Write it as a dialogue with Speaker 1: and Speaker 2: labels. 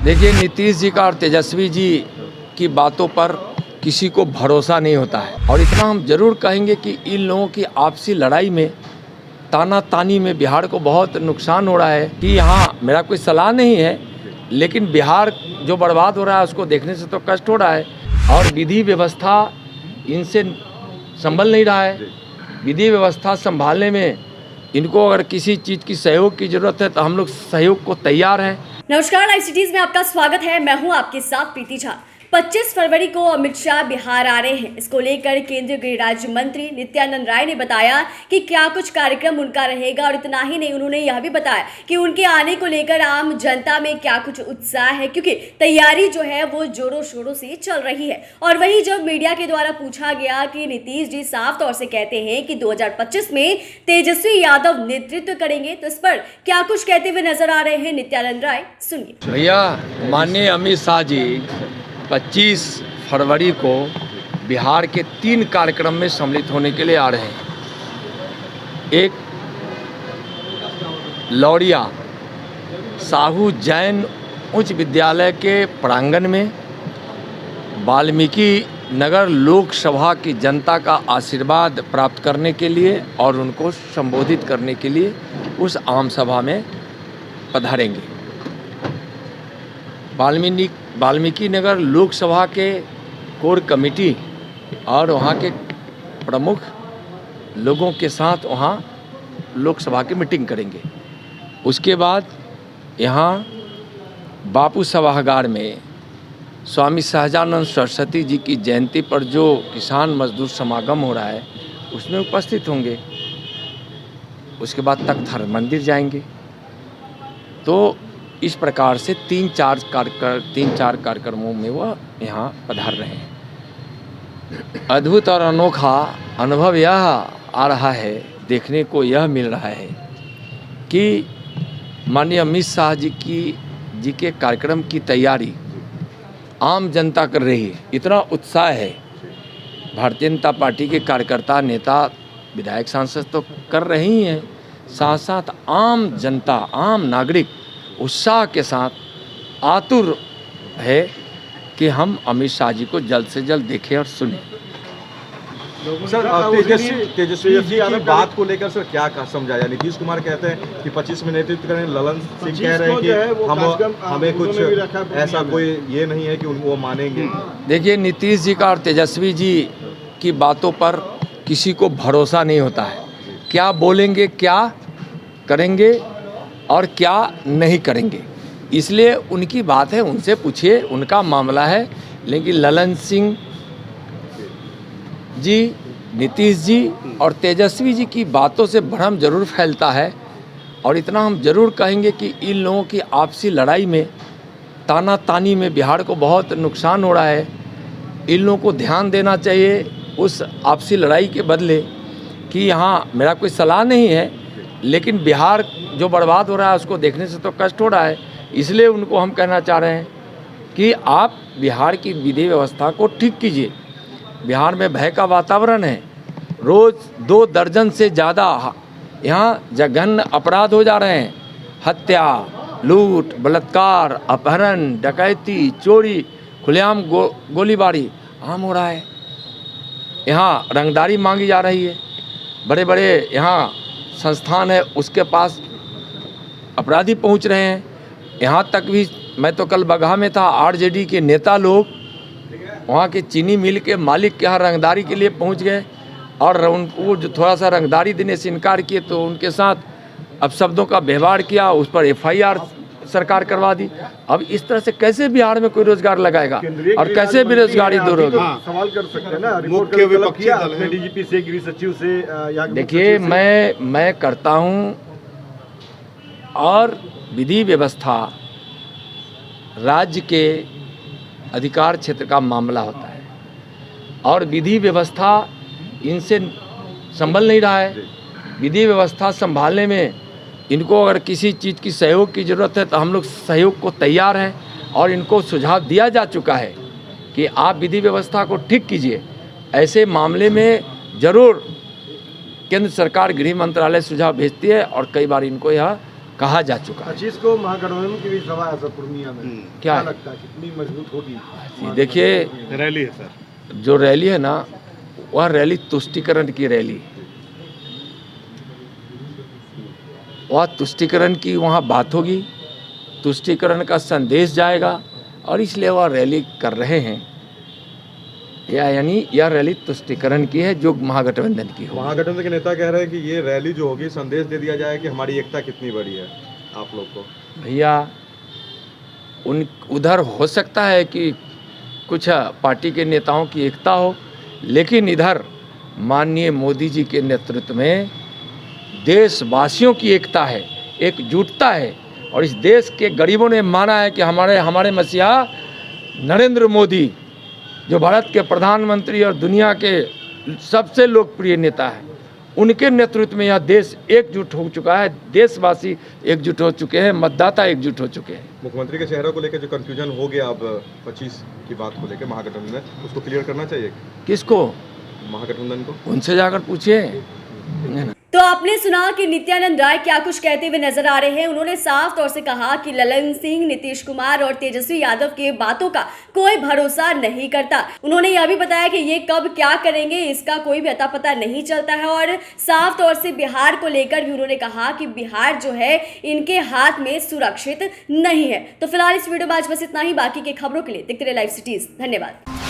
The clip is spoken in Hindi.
Speaker 1: देखिए, नीतीश जी का और तेजस्वी जी की बातों पर किसी को भरोसा नहीं होता है। और इतना हम जरूर कहेंगे कि इन लोगों की आपसी लड़ाई में, तानातानी में बिहार को बहुत नुकसान हो रहा है। कि यहाँ मेरा कोई सलाह नहीं है, लेकिन बिहार जो बर्बाद हो रहा है उसको देखने से तो कष्ट हो रहा है। और विधि व्यवस्था इनसे संभल नहीं रहा है। विधि व्यवस्था संभालने में इनको अगर किसी चीज़ की सहयोग की ज़रूरत है तो हम लोग सहयोग को तैयार हैं।
Speaker 2: नमस्कार, लाइव सिटीज में आपका स्वागत है। मैं हूं आपके साथ प्रीति झा। 25 फरवरी को अमित शाह बिहार आ रहे हैं। इसको लेकर केंद्रीय गृह राज्य मंत्री नित्यानंद राय ने बताया कि क्या कुछ कार्यक्रम उनका रहेगा। और इतना ही नहीं, उन्होंने यह भी बताया कि उनके आने को लेकर आम जनता में क्या कुछ उत्साह है, क्योंकि तैयारी जो है वो जोरों शोरों से चल रही है। और वहीं जब मीडिया के द्वारा पूछा गया कि नीतीश जी साफ तौर से कहते हैं कि 2025 में तेजस्वी यादव नेतृत्व करेंगे, तो इस पर क्या कुछ कहते हुए नजर आ रहे हैं नित्यानंद राय, सुनिए।
Speaker 1: भैया, माननीय अमित शाह जी 25 फरवरी को बिहार के 3 कार्यक्रम में सम्मिलित होने के लिए आ रहे हैं। एक लौरिया साहू जैन उच्च विद्यालय के प्रांगण में वाल्मीकि नगर लोकसभा की जनता का आशीर्वाद प्राप्त करने के लिए और उनको संबोधित करने के लिए उस आम सभा में पधारेंगे। वाल्मीकि नगर लोकसभा के कोर कमेटी और वहाँ के प्रमुख लोगों के साथ वहाँ लोकसभा की मीटिंग करेंगे। उसके बाद यहाँ बापू सभागार में स्वामी सहजानंद सरस्वती जी की जयंती पर जो किसान मजदूर समागम हो रहा है उसमें उपस्थित होंगे। उसके बाद तख्त हर मंदिर जाएंगे। तो इस प्रकार से 3-4 कार्यक्रमों में वह यहाँ पधार रहे हैं। अद्भुत और अनोखा अनुभव यह आ रहा है, देखने को यह मिल रहा है कि माननीय अमित शाह जी के कार्यक्रम की तैयारी आम जनता कर रही है। इतना उत्साह है। भारतीय जनता पार्टी के कार्यकर्ता, नेता, विधायक, सांसद तो कर रहे ही हैं, साथ साथ आम जनता, आम नागरिक उत्साह के साथ आतुर है कि हम अमित शाह जी को जल्द से जल्द देखें और सुनें।
Speaker 3: सर, तेजस्वी जी की बात को लेकर सर क्या समझाया? नीतीश कुमार कहते हैं कि 25 में नेतृत्व करें, ललन सिंह कह रहे हैं कि हमें कुछ ऐसा कोई ये नहीं है कि वो मानेंगे।
Speaker 1: देखिए, नीतीश जी का और तेजस्वी जी की बातों पर किसी को भरोसा नहीं होता है। क्या बोलेंगे, क्या करेंगे और क्या नहीं करेंगे, इसलिए उनकी बात है, उनसे पूछिए, उनका मामला है। लेकिन ललन सिंह जी, नीतीश जी और तेजस्वी जी की बातों से भ्रम जरूर फैलता है। और इतना हम जरूर कहेंगे कि इन लोगों की आपसी लड़ाई में, तानातानी में बिहार को बहुत नुकसान हो रहा है। इन लोगों को ध्यान देना चाहिए उस आपसी लड़ाई के बदले। कि यहाँ मेरा कोई सलाह नहीं है, लेकिन बिहार जो बर्बाद हो रहा है उसको देखने से तो कष्ट हो रहा है। इसलिए उनको हम कहना चाह रहे हैं कि आप बिहार की विधि व्यवस्था को ठीक कीजिए। बिहार में भय का वातावरण है। रोज़ 2 दर्जन से ज़्यादा यहाँ जघन्य अपराध हो जा रहे हैं। हत्या, लूट, बलात्कार, अपहरण, डकैती, चोरी, खुलेआम गोलीबारी आम हो रहा है। यहाँ रंगदारी मांगी जा रही है। बड़े बड़े यहाँ संस्थान है, उसके पास अपराधी पहुंच रहे हैं। यहाँ तक भी, मैं तो कल बगहा में था, आरजेडी के नेता लोग वहाँ के चीनी मिल के मालिक के यहाँ रंगदारी के लिए पहुंच गए और उनको जो थोड़ा सा रंगदारी देने से इनकार किए तो उनके साथ अपशब्दों का व्यवहार किया, उस पर FIR सरकार करवा दी। अब इस तरह से कैसे बिहार में कोई रोजगार लगाएगा और कैसे बेरोजगारी दूर होगी?
Speaker 3: सवाल कर सकते हैं ना, मुख्य विपक्षी दल है, DGP से, गृह सचिव से।
Speaker 1: देखिए, मैं करता हूँ, और विधि व्यवस्था राज्य के अधिकार क्षेत्र का मामला होता है और विधि व्यवस्था इनसे संभल नहीं रहा है। विधि व्यवस्था संभालने में इनको अगर किसी चीज़ की सहयोग की ज़रूरत है तो हम लोग सहयोग को तैयार हैं। और इनको सुझाव दिया जा चुका है कि आप विधि व्यवस्था को ठीक कीजिए। ऐसे मामले में ज़रूर केंद्र सरकार, गृह मंत्रालय सुझाव भेजती है और कई बार इनको यह कहा जा चुका है।
Speaker 4: 25 को महागठबंधन की भी सभा है सर पूर्णिया में,
Speaker 1: क्या है?
Speaker 4: लगता है कितनी मजबूत होगी?
Speaker 1: देखिए,
Speaker 4: रैली है सर,
Speaker 1: जो रैली है ना, वह रैली तुष्टिकरण की रैली, वह तुष्टिकरण की वहाँ बात होगी, तुष्टिकरण का संदेश जाएगा और इसलिए वह रैली कर रहे हैं। यानी यह रैली तुष्टिकरण की है जो महागठबंधन की हो।
Speaker 3: महागठबंधन के नेता कह रहे हैं कि ये रैली जो होगी संदेश दे दिया जाए कि हमारी एकता कितनी बड़ी है आप लोग को।
Speaker 1: भैया, उधर हो सकता है कि कुछ पार्टी के नेताओं की एकता हो, लेकिन इधर माननीय मोदी जी के नेतृत्व में देशवासियों की एकता है, एकजुटता है। और इस देश के गरीबों ने माना है कि हमारे मसीहा नरेंद्र मोदी, जो भारत के प्रधानमंत्री और दुनिया के सबसे लोकप्रिय नेता हैं, उनके नेतृत्व में यह देश एकजुट हो चुका है, देशवासी एकजुट हो चुके हैं, मतदाता एकजुट हो चुके हैं।
Speaker 3: मुख्यमंत्री के चेहरे को लेकर जो कंफ्यूजन हो गया अब 25 की बात को लेकर महागठबंधन में, उसको क्लियर करना चाहिए।
Speaker 1: किसको?
Speaker 3: महागठबंधन को।
Speaker 1: उनसे जाकर पूछिए।
Speaker 2: तो आपने सुना कि नित्यानंद राय क्या कुछ कहते हुए नजर आ रहे हैं। उन्होंने साफ तौर से कहा कि ललन सिंह, नीतीश कुमार और तेजस्वी यादव के बातों का कोई भरोसा नहीं करता। उन्होंने यह भी बताया कि ये कब क्या करेंगे इसका कोई भी अता पता नहीं चलता है। और साफ तौर से बिहार को लेकर भी उन्होंने कहा कि बिहार जो है इनके हाथ में सुरक्षित नहीं है। तो फिलहाल इस वीडियो में आज बस इतना ही। बाकी के खबरों के लिए देखते रहिए लाइव सिटीज। धन्यवाद।